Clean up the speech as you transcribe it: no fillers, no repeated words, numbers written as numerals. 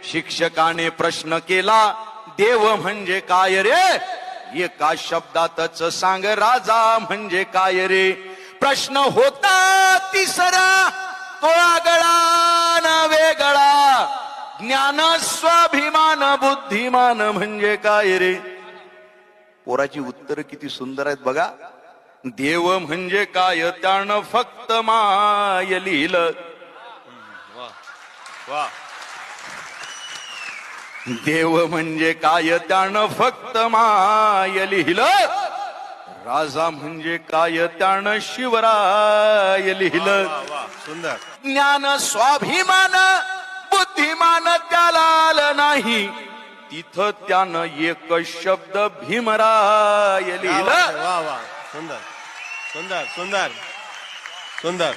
शिक्षकाने प्रश्न केला, देव म्हणजे काय रे? एका शब्दातच सांग राजा म्हणजे काय रे? प्रश्न होता तिसरा, तो आगळा ना वेगळा, ज्ञान स्वाभिमान बुद्धिमान म्हणजे काय रे? पोराची उत्तर किती सुंदर आहेत बघा. देव म्हणजे काय त्यानं फक्त माय लिहिलं. वा. देव म्हणजे काय त्यानं फक्त माय लिहिलं. राजा म्हणजे काय त्यानं शिवराय लिहिलं. सुंदर. ज्ञान स्वाभिमान बुद्धिमान त्याला आलं नाही, तिथं त्यानं एक शब्द भीमराय लिहिलं. वा वा. सुंदर सुंदर सुंदर सुंदर.